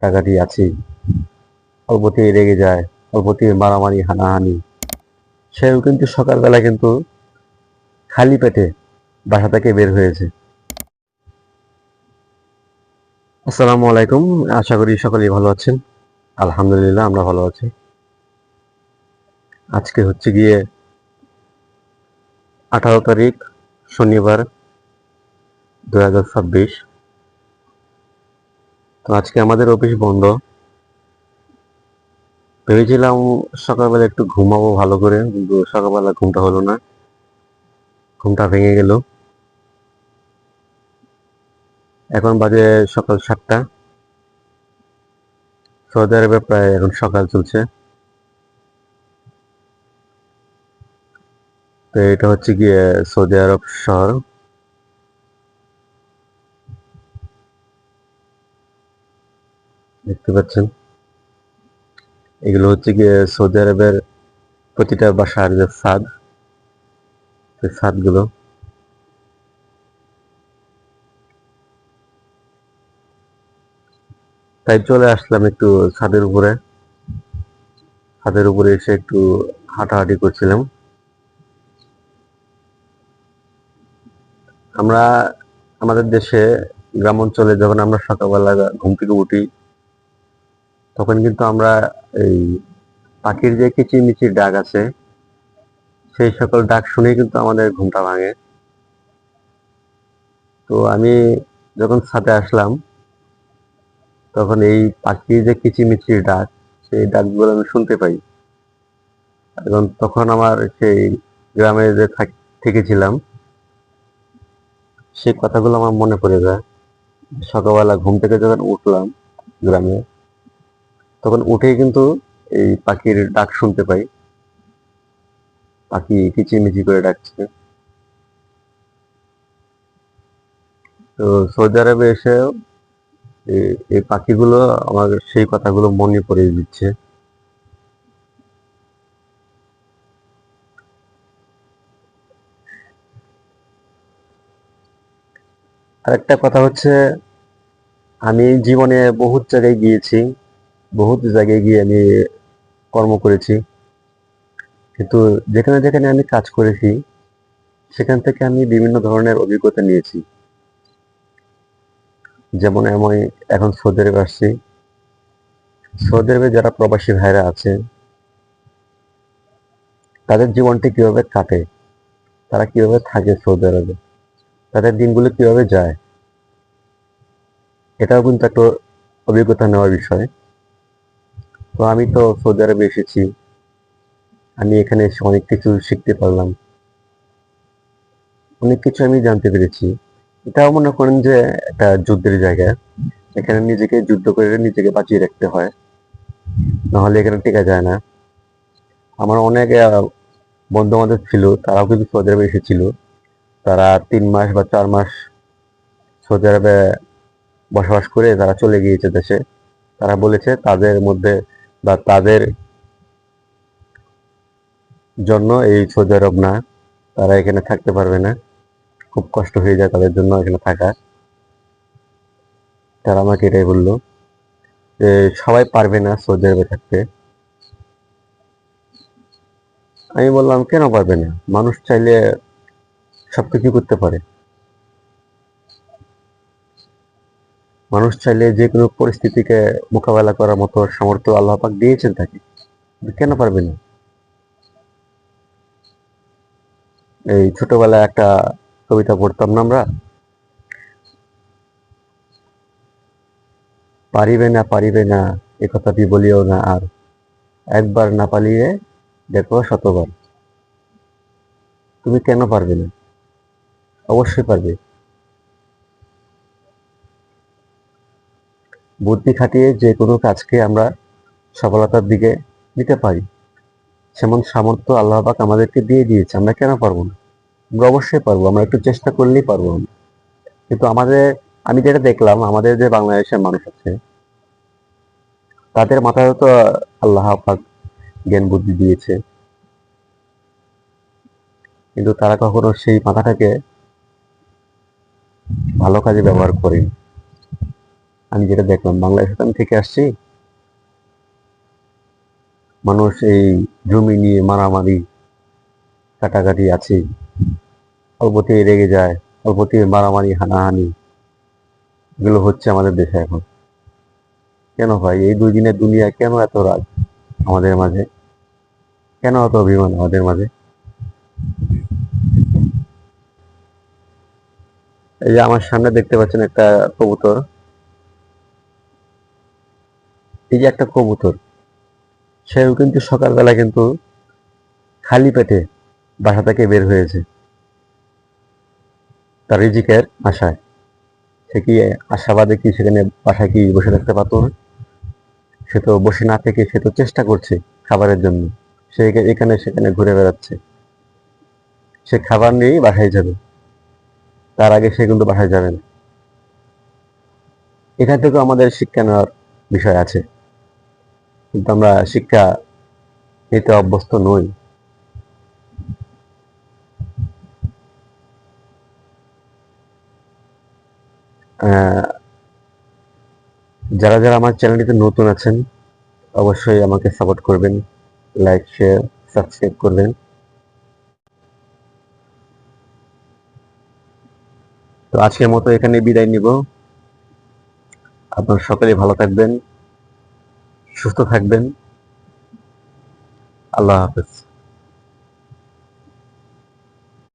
কাটাকাটি আছি, অল্পতেই রেগে যায়, অল্পতেই মারামারি হানাহানি। সেও কিন্তু সকালবেলা কিন্তু খালি পেটে বাসা থেকে বের হয়েছে। আসসালামু আলাইকুম। আশা করি সকলেই ভালো আছেন। আলহামদুলিল্লাহ আমরা ভালো আছি। আজকে হচ্ছে গিয়ে 18 তারিখ, শনিবার, 2026। তো আজকে আমাদের অফিস বন্ধ। ভেবেছিলাম সকালবেলা একটু ঘুমাবো ভালো করে, কিন্তু সকালবেলা ঘুমটা হলো না, ঘুমটা ভেঙে গেল। এখন বাজে সকাল 7টা। সৌদি আরবে প্রায় এখন সকাল চলছে। তো এটা হচ্ছে গিয়ে সৌদি আরব শহর। দেখতে পাচ্ছেন, এগুলো হচ্ছে গিয়ে সৌদি আরবের প্রতিটা বাসার যে ছাদ, সেই ছাদগুলো। তাই চলে আসলাম একটু ছাদের উপরে। ছাদের উপরে এসে একটু হাঁটাহাঁটি করছিলাম। আমরা আমাদের দেশে গ্রাম অঞ্চলে যখন আমরা সকালবেলা ঘুম থেকে উঠি, তখন কিন্তু আমরা এই পাখির যে কিচিরমিচির ডাক আছে, সেই সকল ডাক শুনেই কিন্তু আমাদের ঘুমটা ভাঙে। তো আমি যখন ছাদে আসলাম, তখন এই পাখির যে কিচিরমিচির ডাক, সেই ডাকগুলো আমি শুনতে পাই। এবং তখন আমার সেই গ্রামে যে থেকেছিলাম, সেই কথাগুলো আমার মনে পড়ে যায়। সকালবেলা ঘুম থেকে যখন উঠলাম গ্রামে, তখন উঠেই কিন্তু এই পাখির ডাক শুনতে পাই। পাখি কিচিরমিচির করে ডাকছে। তো সৌদি আরবে এসে এই পাখিগুলো আমার সেই কথাগুলো মনে পড়িয়ে দিচ্ছে। আরেকটা কথা হচ্ছে, আমি জীবনে বহুত জায়গায় গিয়েছি, বহুত জায়গায় গিয়ে আমি কর্ম করেছি, কিন্তু যেখানে যেখানে আমি কাজ করেছি, সেখান থেকে আমি বিভিন্ন ধরনের অভিজ্ঞতা নিয়েছি। যেমন আমি এখন সৌদি আরবে আসছি। সৌদি আরবে যারা প্রবাসী ভাইরা আছে, তাদের জীবনটি কিভাবে কাটে, তারা কিভাবে থাকে সৌদি আরবে, তাদের দিনগুলো কিভাবে যায়, এটাও কিন্তু একটা অভিজ্ঞতা নেওয়ার বিষয়। তো আমি তো সৌদি আরবে এসেছি, আমি এখানে এসে অনেক কিছু শিখতে পারলাম, অনেক কিছু আমি জানতে পেরেছি। এটাও মনে করেন যে একটা যুদ্ধের জায়গা। এখানে নিজেকে যুদ্ধ করে নিজেকে বাঁচিয়ে রাখতে হয়, নাহলে এখানে টেকা যায় না। আমার অনেক বন্ধু বান্ধব ছিল, তারাও কিন্তু সৌদি আরবে এসেছিল। তারা 3 মাস বা 4 মাস সৌদি আরবে বসবাস করে তারা চলে গিয়েছে দেশে। তারা বলেছে তাদের মধ্যে বা তাদের জন্য এই সৌদি আরব না, তারা এখানে থাকতে পারবে না, খুব কষ্ট হয়ে যায় তাদের জন্য এখানে থাকা। তারা আমাকে এটাই বললো যে সবাই পারবে না সৌদি আরবে থাকতে। আমি বললাম কেন পারবে না, মানুষ চাইলে সবকিছু করতে পারে। মানুষ চাইলে যে কোনো পরিস্থিতিকে মোকাবেলা করার মতো সামর্থ্য আল্লাহ পাক দিয়েছেন তাকে, কেন পারবে না? এই ছোটবেলায় একটা কবিতা পড়তাম না আমরা, পারিবে না পারিবে না এ কথাটি বলিও না আর, একবার না পালিয়ে দেখো শতবার। তুমি কেন পারবে না? অবশ্যই পারবে। বুদ্ধি খাটিয়ে যে কোনো কাজকে আমরা সফলতার দিকে নিতে পারি, সেমন সামর্থ্য আল্লাহ পাক আমাদেরকে দিয়ে দিয়েছে। আমরা কেন পারবো না? আমরা অবশ্যই পারবো, আমরা একটু চেষ্টা করলেই পারবো আমরা। কিন্তু আমাদের, আমি যেটা দেখলাম আমাদের যে বাংলাদেশের মানুষ আছে, তাদের মাথায় তো আল্লাহ পাক জ্ঞান বুদ্ধি দিয়েছে, কিন্তু তারা কখনো সেই মাথাটাকে ভালো কাজে ব্যবহার করেনি। আমি যেটা দেখলাম, বাংলাদেশে তো আমি থেকে আসছি, মানুষ এই জমি নিয়ে মারামারি কাটাকাটি আছে, অল্পতেই রেগে যায়, অল্পতেই মারামারি হানাহানি, এগুলো হচ্ছে আমাদের দেশে এখন। কেন ভাই, এই 2 দিনের দুনিয়ায় কেন এত রাগ আমাদের মাঝে? কেন এত অভিমান আমাদের মাঝে? এই যে আমার সামনে দেখতে পাচ্ছেন একটা কবুতর, এই যে একটা কবুতর, সেও কিন্তু সকালবেলা কিন্তু খালি পেটে বাসা থেকে বের হয়েছে তার রিজিকের আশায়। সে কি আশাবাদে কি সেখানে বাসায় কি বসে থাকতে পারতো না? সে তো বসে না থেকে সে তো চেষ্টা করছে খাবারের জন্য। সে এখানে সেখানে ঘুরে বেড়াচ্ছে, সে খাবার নিয়েই বাসায় যাবে, তার আগে সে কিন্তু বাসায় যাবে না। এখান থেকেও আমাদের শিক্ষা নেওয়ার বিষয় আছে, কিন্তু আমরা শিক্ষা নিতে অভ্যস্ত নই। আহ, যারা যারা আমার চ্যানেলটিতে নতুন আছেন, অবশ্যই আমাকে সাপোর্ট করবেন, লাইক শেয়ার সাবস্ক্রাইব করবেন। তো আজকের মতো এখানে বিদায় নিব। আপনারা সকলে ভালো থাকবেন, সুস্থ থাকবেন। আল্লাহ হাফেজ।